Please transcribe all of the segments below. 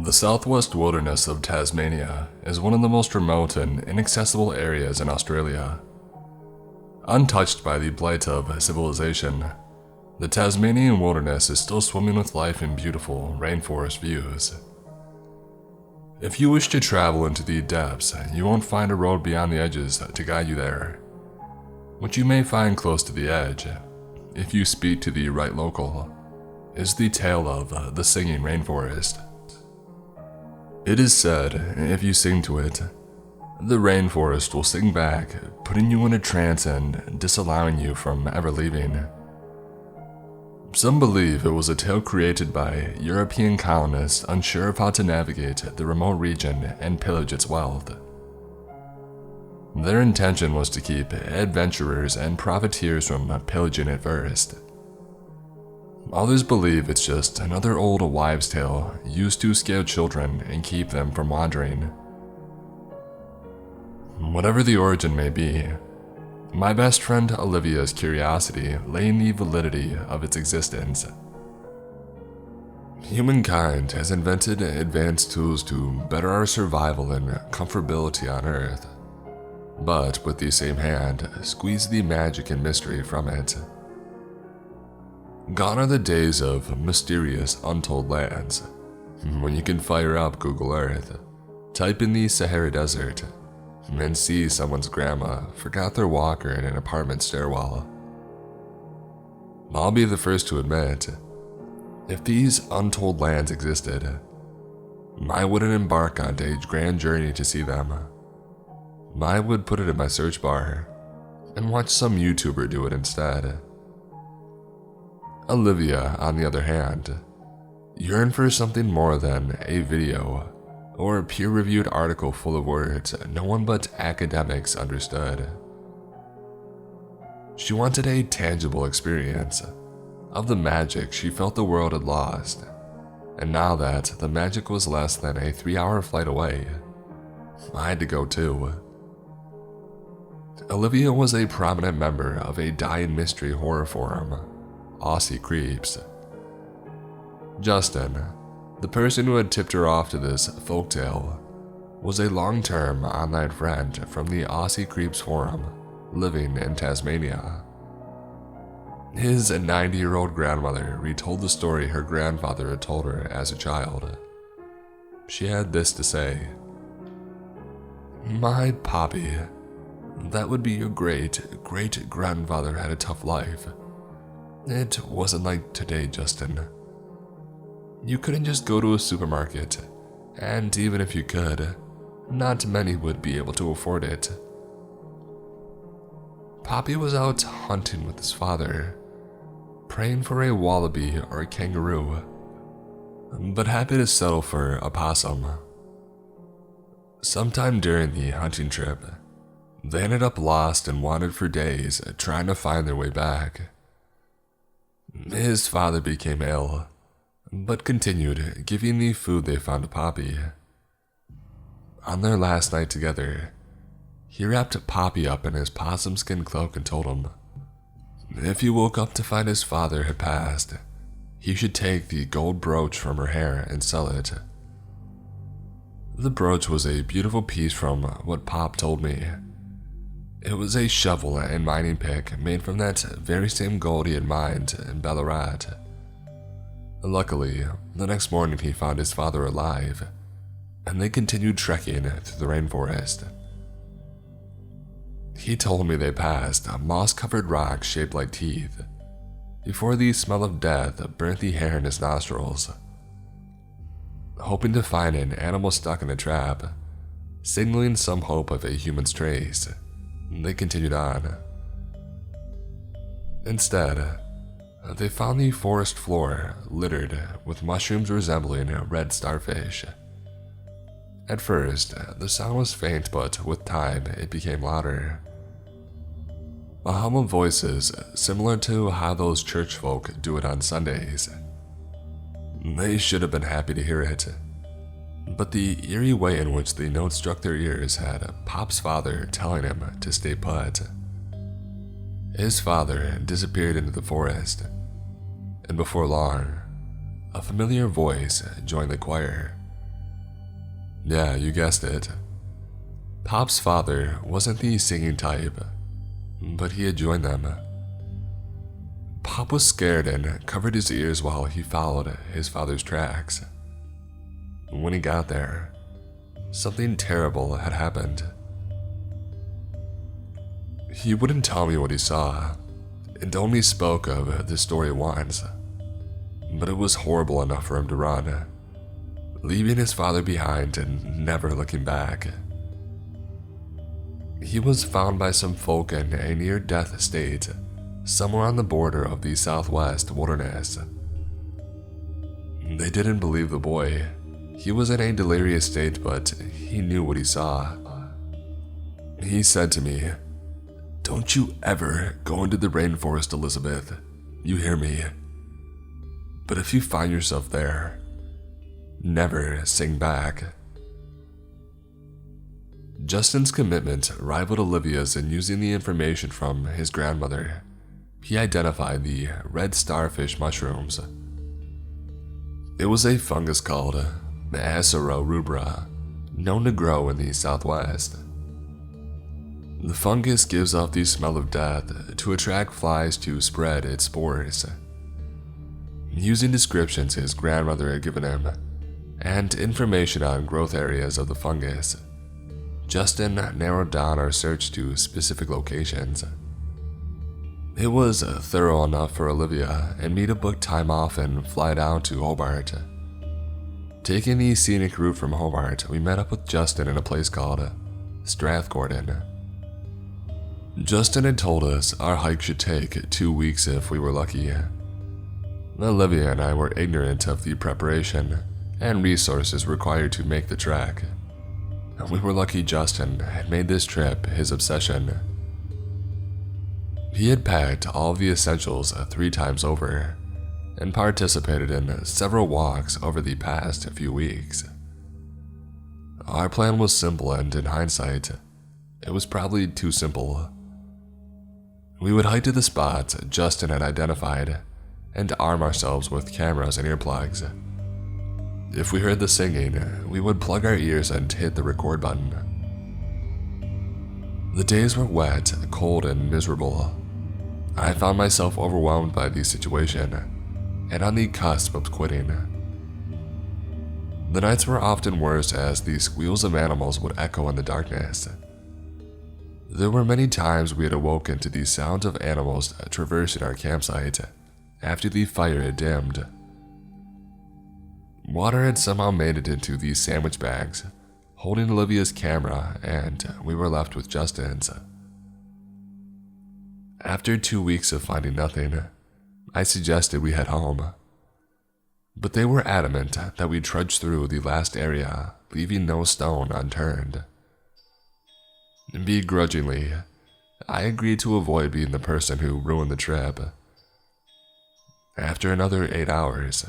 The southwest wilderness of Tasmania is one of the most remote and inaccessible areas in Australia. Untouched by the blight of civilization, the Tasmanian wilderness is still swimming with life and beautiful rainforest views. If you wish to travel into the depths, you won't find a road beyond the edges to guide you there. What you may find close to the edge, if you speak to the right local, is the tale of the singing rainforest. It is said, if you sing to it, the rainforest will sing back, putting you in a trance and disallowing you from ever leaving. Some believe it was a tale created by European colonists unsure of how to navigate the remote region and pillage its wealth. Their intention was to keep adventurers and profiteers from pillaging it first. Others believe it's just another old wives' tale used to scare children and keep them from wandering. Whatever the origin may be, my best friend Olivia's curiosity lay in the validity of its existence. Humankind has invented advanced tools to better our survival and comfortability on Earth, but with the same hand, squeeze the magic and mystery from it. Gone are the days of mysterious, untold lands, when you can fire up Google Earth, type in the Sahara Desert, and see someone's grandma forgot their walker in an apartment stairwell. I'll be the first to admit, if these untold lands existed, I wouldn't embark on a grand journey to see them. I would put it in my search bar and watch some YouTuber do it instead. Olivia, on the other hand, yearned for something more than a video or a peer-reviewed article full of words no one but academics understood. She wanted a tangible experience of the magic she felt the world had lost, and now that the magic was less than a 3-hour flight away, I had to go too. Olivia was a prominent member of a dying mystery horror forum, Aussie Creeps. Justin, the person who had tipped her off to this folktale, was a long-term online friend from the Aussie Creeps forum, living in Tasmania. His 90-year-old grandmother retold the story her grandfather had told her as a child. She had this to say: "My Poppy, that would be your great-great-grandfather had a tough life. It wasn't like today, Justin. You couldn't just go to a supermarket, and even if you could, not many would be able to afford it. Poppy was out hunting with his father, praying for a wallaby or a kangaroo, but happy to settle for a possum. Sometime during the hunting trip, they ended up lost and wandered for days trying to find their way back. His father became ill, but continued giving the food they found to Poppy. On their last night together, he wrapped Poppy up in his possum skin cloak and told him, if he woke up to find his father had passed, he should take the gold brooch from her hair and sell it. The brooch was a beautiful piece from what Pop told me. It was a shovel and mining pick made from that very same gold he had mined in Ballarat. Luckily, the next morning he found his father alive, and they continued trekking through the rainforest. He told me they passed moss-covered rocks shaped like teeth, before the smell of death burnt the hair in his nostrils. Hoping to find an animal stuck in a trap, signaling some hope of a human's trace, they continued on. Instead, they found the forest floor littered with mushrooms resembling red starfish. At first, the sound was faint, but with time, it became louder. A hum of voices similar to how those church folk do it on Sundays. They should have been happy to hear it, but the eerie way in which the note struck their ears had Pop's father telling him to stay put. His father disappeared into the forest, and before long, a familiar voice joined the choir, Yeah, you guessed it. Pop's father wasn't the singing type, but he had joined them. Pop was scared and covered his ears while he followed his father's tracks. When he got there, something terrible had happened. He wouldn't tell me what he saw, and only spoke of the story once, but it was horrible enough for him to run, leaving his father behind and never looking back. He was found by some folk in a near-death state, somewhere on the border of the southwest wilderness. They didn't believe the boy. He was in a delirious state, but he knew what he saw. He said to me, "Don't you ever go into the rainforest, Elizabeth. You hear me? But if you find yourself there, never sing back." Justin's commitment rivaled Olivia's in using the information from his grandmother. He identified the red starfish mushrooms. It was a fungus called Acero rubra, known to grow in the southwest. The fungus gives off the smell of death to attract flies to spread its spores. Using descriptions his grandmother had given him, and information on growth areas of the fungus, Justin narrowed down our search to specific locations. It was thorough enough for Olivia and me to book time off and fly down to Hobart. Taking the scenic route from Hobart, we met up with Justin in a place called Strathgordon. Justin had told us our hike should take 2 weeks if we were lucky. Olivia and I were ignorant of the preparation and resources required to make the trek. We were lucky Justin had made this trip his obsession. He had packed all of the essentials 3 times over and participated in several walks over the past few weeks. Our plan was simple, and in hindsight, it was probably too simple. We would hike to the spots Justin had identified and arm ourselves with cameras and earplugs. If we heard the singing, we would plug our ears and hit the record button. The days were wet, cold, and miserable. I found myself overwhelmed by the situation and on the cusp of quitting. The nights were often worse as the squeals of animals would echo in the darkness. There were many times we had awoken to the sounds of animals traversing our campsite after the fire had dimmed. Water had somehow made it into these sandwich bags, holding Olivia's camera, and we were left with Justin's. After 2 weeks of finding nothing, I suggested we head home. But they were adamant that we trudge through the last area, leaving no stone unturned. Begrudgingly, I agreed to avoid being the person who ruined the trip. After another 8 hours,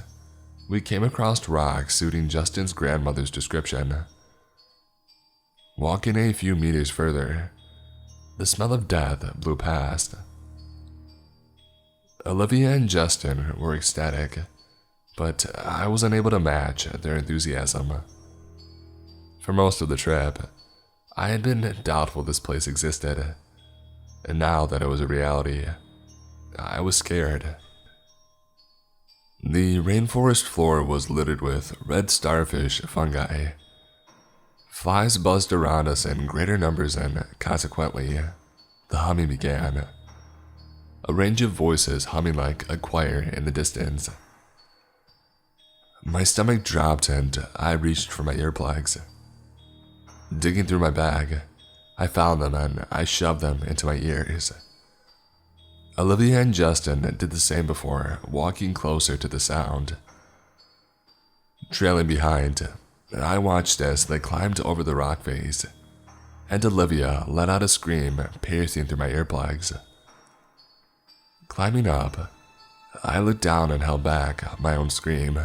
we came across rocks suiting Justin's grandmother's description. Walking a few meters further, the smell of death blew past. Olivia and Justin were ecstatic, but I was unable to match their enthusiasm. For most of the trip, I had been doubtful this place existed, and now that it was a reality, I was scared. The rainforest floor was littered with red starfish fungi. Flies buzzed around us in greater numbers, and consequently, the humming began. A range of voices humming like a choir in the distance. My stomach dropped and I reached for my earplugs. Digging through my bag, I found them and I shoved them into my ears. Olivia and Justin did the same before walking closer to the sound. Trailing behind, I watched as they climbed over the rock face, and Olivia let out a scream piercing through my earplugs. Climbing up, I looked down and held back my own scream.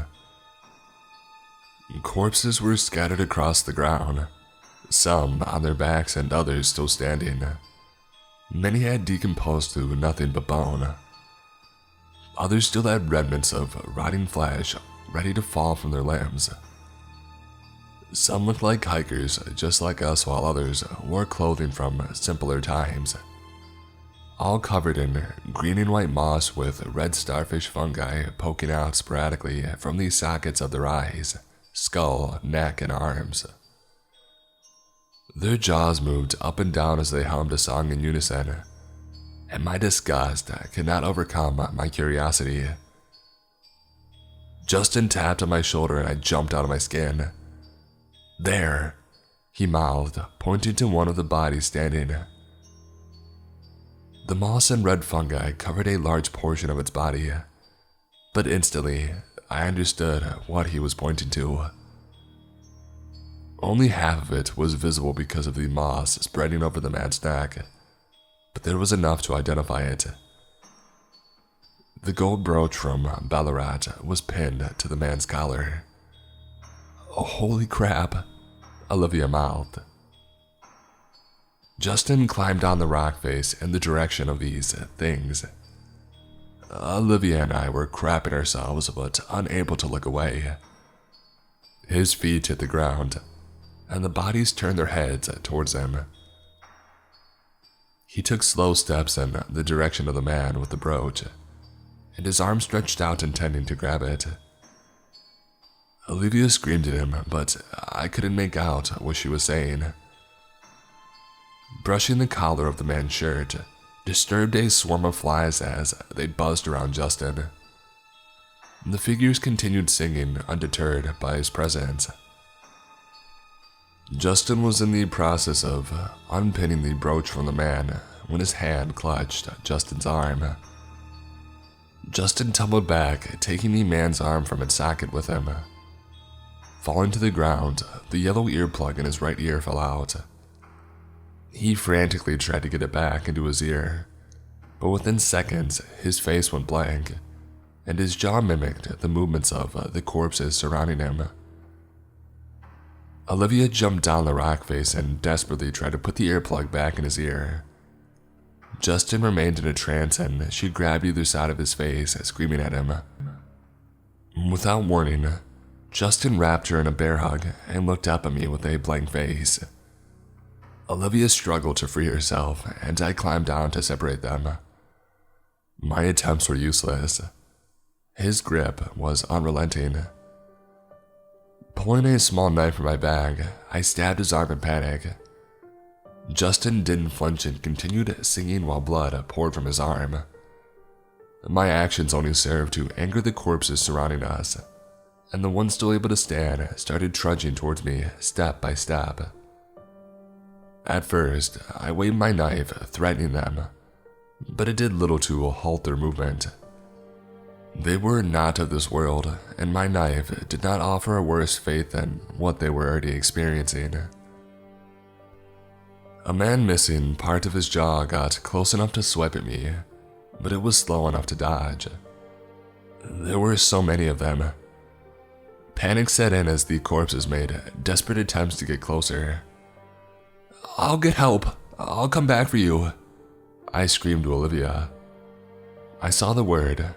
Corpses were scattered across the ground, some on their backs and others still standing. Many had decomposed to nothing but bone. Others still had remnants of rotting flesh ready to fall from their limbs. Some looked like hikers just like us, while others wore clothing from simpler times. All covered in green and white moss with red starfish fungi poking out sporadically from the sockets of their eyes, skull, neck, and arms. Their jaws moved up and down as they hummed a song in unison, and my disgust could not overcome my curiosity. Justin tapped on my shoulder and I jumped out of my skin. "There," he mouthed, pointing to one of the bodies standing. The moss and red fungi covered a large portion of its body, but instantly I understood what he was pointing to. Only half of it was visible because of the moss spreading over the man's neck, but there was enough to identify it. The gold brooch from Ballarat was pinned to the man's collar. "Oh, holy crap," Olivia mouthed. Justin climbed down the rock face in the direction of these things. Olivia and I were crapping ourselves but unable to look away. His feet hit the ground, and the bodies turned their heads towards him. He took slow steps in the direction of the man with the brooch, and his arm stretched out intending to grab it. Olivia screamed at him, but I couldn't make out what she was saying. Brushing the collar of the man's shirt disturbed a swarm of flies as they buzzed around Justin. The figures continued singing, undeterred by his presence. Justin was in the process of unpinning the brooch from the man when his hand clutched Justin's arm. Justin tumbled back, taking the man's arm from its socket with him. Falling to the ground, the yellow earplug in his right ear fell out. He frantically tried to get it back into his ear, but within seconds, his face went blank, and his jaw mimicked the movements of the corpses surrounding him. Olivia jumped down the rock face and desperately tried to put the earplug back in his ear. Justin remained in a trance and she grabbed either side of his face, screaming at him. Without warning, Justin wrapped her in a bear hug and looked up at me with a blank face. Olivia struggled to free herself, and I climbed down to separate them. My attempts were useless. His grip was unrelenting. Pulling a small knife from my bag, I stabbed his arm in panic. Justin didn't flinch and continued singing while blood poured from his arm. My actions only served to anger the corpses surrounding us, and the one still able to stand started trudging towards me step by step. At first, I waved my knife, threatening them, but it did little to halt their movement. They were not of this world, and my knife did not offer a worse fate than what they were already experiencing. A man missing part of his jaw got close enough to swipe at me, but it was slow enough to dodge. There were so many of them. Panic set in as the corpses made desperate attempts to get closer. "I'll get help. I'll come back for you," I screamed to Olivia. I saw the word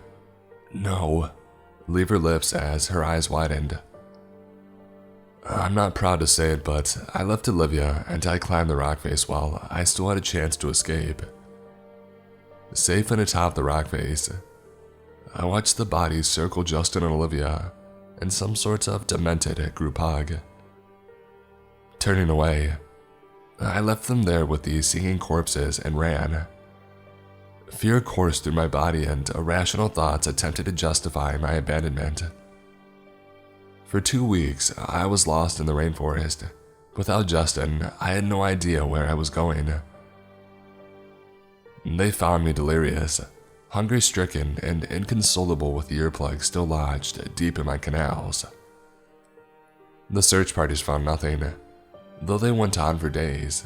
"no" leave her lips as her eyes widened. I'm not proud to say it, but I left Olivia and I climbed the rock face while I still had a chance to escape. Safe on the top of the rock face, I watched the bodies circle Justin and Olivia in some sort of demented group hug. Turning away, I left them there with the singing corpses and ran. Fear coursed through my body and irrational thoughts attempted to justify my abandonment. For 2 weeks, I was lost in the rainforest. Without Justin, I had no idea where I was going. They found me delirious, hunger-stricken, and inconsolable with the earplugs still lodged deep in my canals. The search parties found nothing, though they went on for days.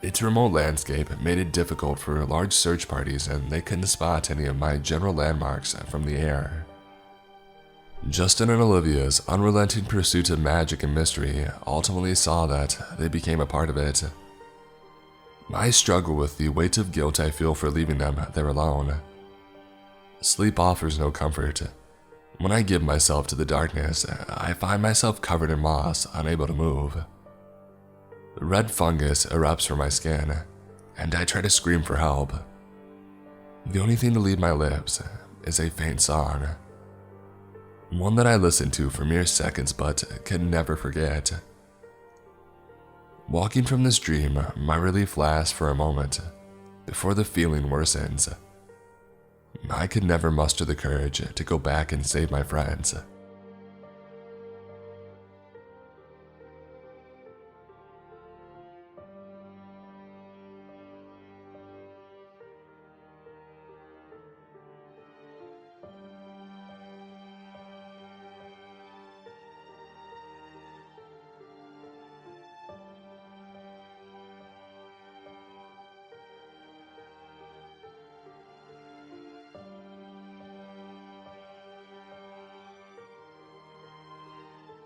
Its remote landscape made it difficult for large search parties, and they couldn't spot any of my general landmarks from the air. Justin and Olivia's unrelenting pursuit of magic and mystery ultimately saw that they became a part of it. I struggle with the weight of guilt I feel for leaving them there alone. Sleep offers no comfort. When I give myself to the darkness, I find myself covered in moss, unable to move. Red fungus erupts from my skin, and I try to scream for help. The only thing to leave my lips is a faint song, one that I listen to for mere seconds but can never forget. Walking from this dream, my relief lasts for a moment before the feeling worsens. I could never muster the courage to go back and save my friends.